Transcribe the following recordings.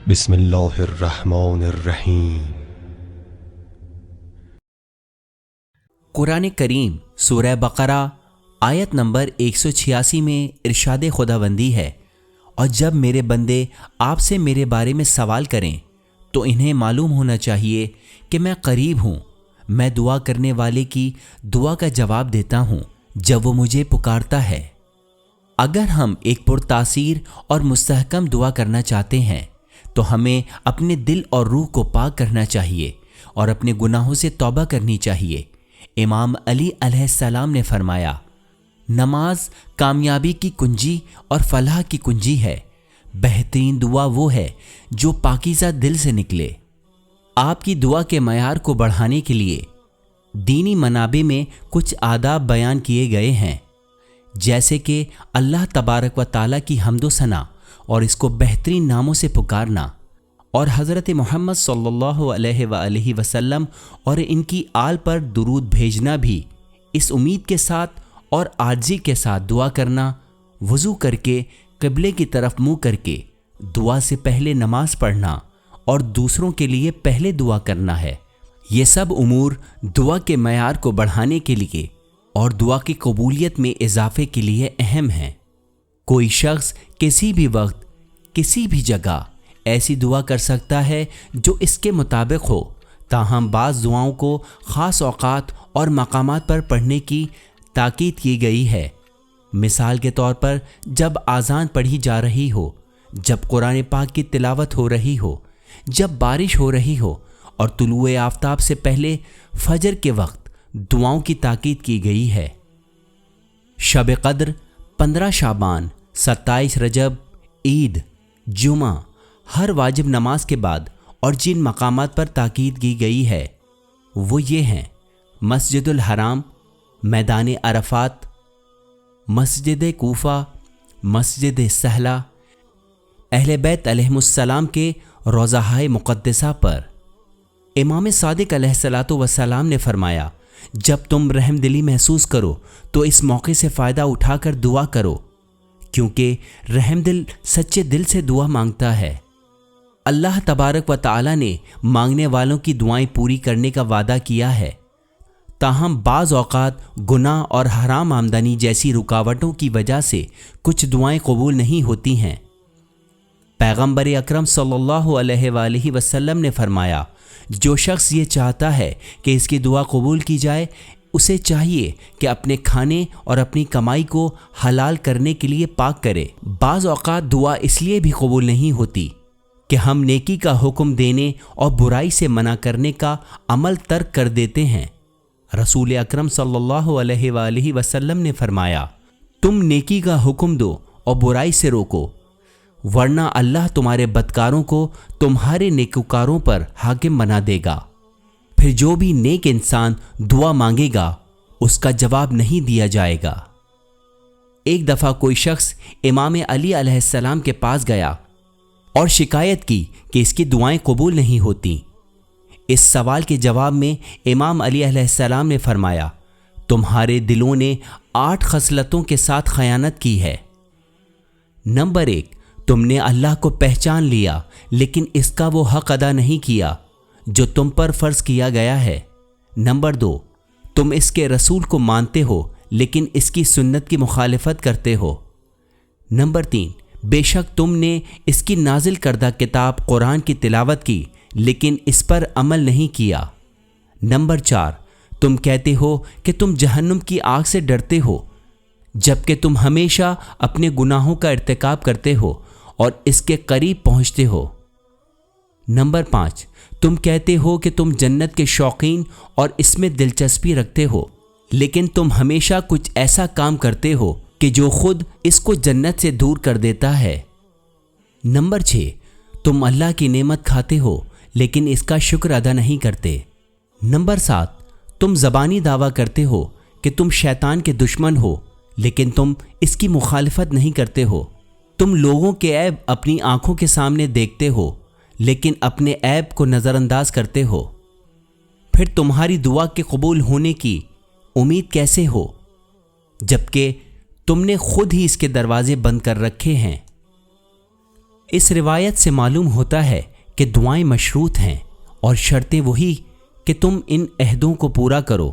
بسم اللہ الرحمن الرحیم۔ قرآن کریم سورہ بقرہ آیت نمبر 186 میں ارشاد خداوندی ہے، اور جب میرے بندے آپ سے میرے بارے میں سوال کریں تو انہیں معلوم ہونا چاہیے کہ میں قریب ہوں، میں دعا کرنے والے کی دعا کا جواب دیتا ہوں جب وہ مجھے پکارتا ہے۔ اگر ہم ایک پرتاثیر اور مستحکم دعا کرنا چاہتے ہیں تو ہمیں اپنے دل اور روح کو پاک کرنا چاہیے اور اپنے گناہوں سے توبہ کرنی چاہیے۔ امام علی علیہ السلام نے فرمایا، نماز کامیابی کی کنجی اور فلاح کی کنجی ہے۔ بہترین دعا وہ ہے جو پاکیزہ دل سے نکلے۔ آپ کی دعا کے معیار کو بڑھانے کے لیے دینی منابع میں کچھ آداب بیان کیے گئے ہیں، جیسے کہ اللہ تبارک و تعالیٰ کی حمد و ثنا اور اس کو بہترین ناموں سے پکارنا، اور حضرت محمد صلی اللہ علیہ وآلہ وسلم اور ان کی آل پر درود بھیجنا بھی اس امید کے ساتھ اور عاجزی کے ساتھ دعا کرنا، وضو کر کے قبلے کی طرف منہ کر کے دعا سے پہلے نماز پڑھنا اور دوسروں کے لیے پہلے دعا کرنا ہے۔ یہ سب امور دعا کے معیار کو بڑھانے کے لیے اور دعا کی قبولیت میں اضافے کے لیے اہم ہیں۔ کوئی شخص کسی بھی وقت کسی بھی جگہ ایسی دعا کر سکتا ہے جو اس کے مطابق ہو، تاہم بعض دعاؤں کو خاص اوقات اور مقامات پر پڑھنے کی تاکید کی گئی ہے۔ مثال کے طور پر جب اذان پڑھی جا رہی ہو، جب قرآن پاک کی تلاوت ہو رہی ہو، جب بارش ہو رہی ہو، اور طلوع آفتاب سے پہلے فجر کے وقت دعاؤں کی تاکید کی گئی ہے۔ شب قدر، 15 شعبان، 27 رجب، عید، جمعہ، ہر واجب نماز کے بعد اور جن مقامات پر تاکید کی گئی ہے وہ یہ ہیں: مسجد الحرام، میدان عرفات، مسجد کوفہ، مسجد سہلہ، اہل بیت علیہم السلام کے روضہ مقدسہ پر۔ امام صادق علیہ الصلوۃ والسلام نے فرمایا، جب تم رحم دلی محسوس کرو تو اس موقع سے فائدہ اٹھا کر دعا کرو، کیونکہ رحم دل سچے دل سے دعا مانگتا ہے۔ اللہ تبارک و تعالیٰ نے مانگنے والوں کی دعائیں پوری کرنے کا وعدہ کیا ہے، تاہم بعض اوقات گناہ اور حرام آمدنی جیسی رکاوٹوں کی وجہ سے کچھ دعائیں قبول نہیں ہوتی ہیں۔ پیغمبر اکرم صلی اللہ علیہ وآلہ وسلم نے فرمایا، جو شخص یہ چاہتا ہے کہ اس کی دعا قبول کی جائے، اسے چاہیے کہ اپنے کھانے اور اپنی کمائی کو حلال کرنے کے لیے پاک کرے۔ بعض اوقات دعا اس لیے بھی قبول نہیں ہوتی کہ ہم نیکی کا حکم دینے اور برائی سے منع کرنے کا عمل ترک کر دیتے ہیں۔ رسول اکرم صلی اللہ علیہ وآلہ وسلم نے فرمایا، تم نیکی کا حکم دو اور برائی سے روکو، ورنہ اللہ تمہارے بدکاروں کو تمہارے نیکوکاروں پر حاکم بنا دے گا۔ پھر جو بھی نیک انسان دعا مانگے گا اس کا جواب نہیں دیا جائے گا۔ ایک دفعہ کوئی شخص امام علی علیہ السلام کے پاس گیا اور شکایت کی کہ اس کی دعائیں قبول نہیں ہوتیں۔ اس سوال کے جواب میں امام علی علیہ السلام نے فرمایا، تمہارے دلوں نے 8 خصلتوں کے ساتھ خیانت کی ہے۔ نمبر 1، تم نے اللہ کو پہچان لیا لیکن اس کا وہ حق ادا نہیں کیا جو تم پر فرض کیا گیا ہے۔ نمبر 2، تم اس کے رسول کو مانتے ہو لیکن اس کی سنت کی مخالفت کرتے ہو۔ نمبر 3، بے شک تم نے اس کی نازل کردہ کتاب قرآن کی تلاوت کی لیکن اس پر عمل نہیں کیا۔ نمبر 4، تم کہتے ہو کہ تم جہنم کی آگ سے ڈرتے ہو جبکہ تم ہمیشہ اپنے گناہوں کا ارتکاب کرتے ہو اور اس کے قریب پہنچتے ہو۔ نمبر 5، تم کہتے ہو کہ تم جنت کے شوقین اور اس میں دلچسپی رکھتے ہو لیکن تم ہمیشہ کچھ ایسا کام کرتے ہو کہ جو خود اس کو جنت سے دور کر دیتا ہے۔ نمبر 6، تم اللہ کی نعمت کھاتے ہو لیکن اس کا شکر ادا نہیں کرتے۔ نمبر 7، تم زبانی دعویٰ کرتے ہو کہ تم شیطان کے دشمن ہو لیکن تم اس کی مخالفت نہیں کرتے ہو۔ تم لوگوں کے عیب اپنی آنکھوں کے سامنے دیکھتے ہو لیکن اپنے عیب کو نظر انداز کرتے ہو۔ پھر تمہاری دعا کے قبول ہونے کی امید کیسے ہو جبکہ تم نے خود ہی اس کے دروازے بند کر رکھے ہیں؟ اس روایت سے معلوم ہوتا ہے کہ دعائیں مشروط ہیں اور شرطیں وہی کہ تم ان عہدوں کو پورا کرو۔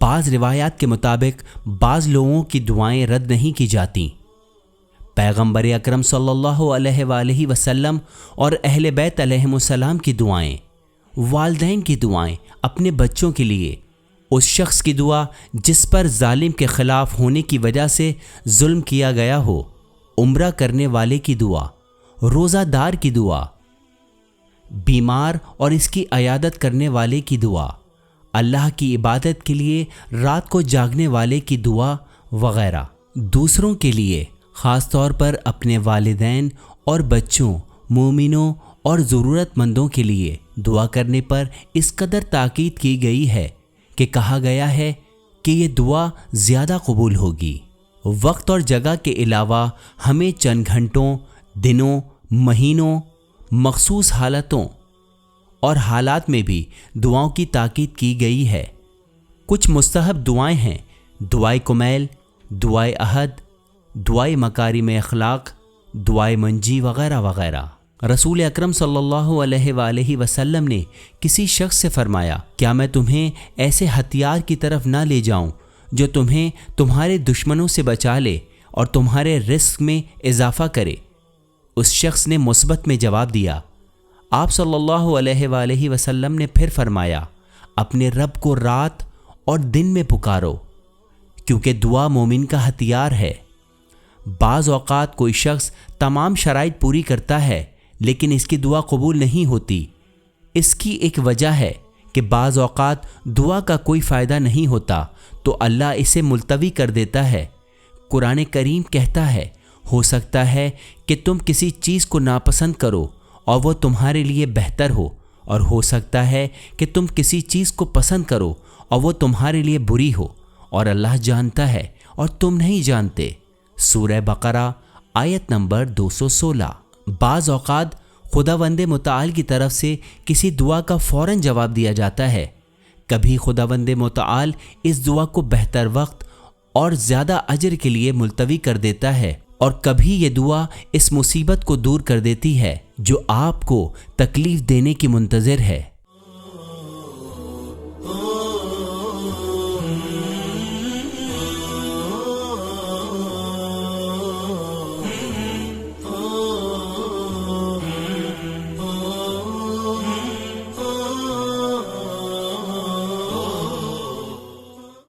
بعض روایات کے مطابق بعض لوگوں کی دعائیں رد نہیں کی جاتیں۔ پیغمبر اکرم صلی اللہ علیہ وآلہ وسلم اور اہل بیت علیہم السلام کی دعائیں، والدین کی دعائیں، اپنے بچوں کے لیے، اس شخص کی دعا جس پر ظالم کے خلاف ہونے کی وجہ سے ظلم کیا گیا ہو، عمرہ کرنے والے کی دعا، روزہ دار کی دعا، بیمار اور اس کی عیادت کرنے والے کی دعا، اللہ کی عبادت کے لیے رات کو جاگنے والے کی دعا وغیرہ۔ دوسروں کے لیے، خاص طور پر اپنے والدین اور بچوں، مومنوں اور ضرورت مندوں کے لیے دعا کرنے پر اس قدر تاکید کی گئی ہے کہ کہا گیا ہے کہ یہ دعا زیادہ قبول ہوگی۔ وقت اور جگہ کے علاوہ ہمیں چند گھنٹوں، دنوں، مہینوں، مخصوص حالتوں اور حالات میں بھی دعاؤں کی تاکید کی گئی ہے۔ کچھ مستحب دعائیں ہیں: دعائے کمیل، دعائے عہد، دعائے مکارم اخلاق، دعائے منجی وغیرہ وغیرہ۔ رسول اکرم صلی اللہ علیہ وآلہ وسلم نے کسی شخص سے فرمایا، کیا میں تمہیں ایسے ہتھیار کی طرف نہ لے جاؤں جو تمہیں تمہارے دشمنوں سے بچا لے اور تمہارے رزق میں اضافہ کرے؟ اس شخص نے مثبت میں جواب دیا۔ آپ صلی اللہ علیہ وآلہ وسلم نے پھر فرمایا، اپنے رب کو رات اور دن میں پکارو، کیونکہ دعا مومن کا ہتھیار ہے۔ بعض اوقات کوئی شخص تمام شرائط پوری کرتا ہے لیکن اس کی دعا قبول نہیں ہوتی۔ اس کی ایک وجہ ہے کہ بعض اوقات دعا کا کوئی فائدہ نہیں ہوتا تو اللہ اسے ملتوی کر دیتا ہے۔ قرآن کریم کہتا ہے، ہو سکتا ہے کہ تم کسی چیز کو ناپسند کرو اور وہ تمہارے لیے بہتر ہو، اور ہو سکتا ہے کہ تم کسی چیز کو پسند کرو اور وہ تمہارے لیے بری ہو، اور اللہ جانتا ہے اور تم نہیں جانتے۔ سورہ بقرہ آیت نمبر 216۔ بعض اوقات خداوند متعال کی طرف سے کسی دعا کا فوراً جواب دیا جاتا ہے۔ کبھی خداوند متعال اس دعا کو بہتر وقت اور زیادہ اجر کے لیے ملتوی کر دیتا ہے، اور کبھی یہ دعا اس مصیبت کو دور کر دیتی ہے جو آپ کو تکلیف دینے کی منتظر ہے۔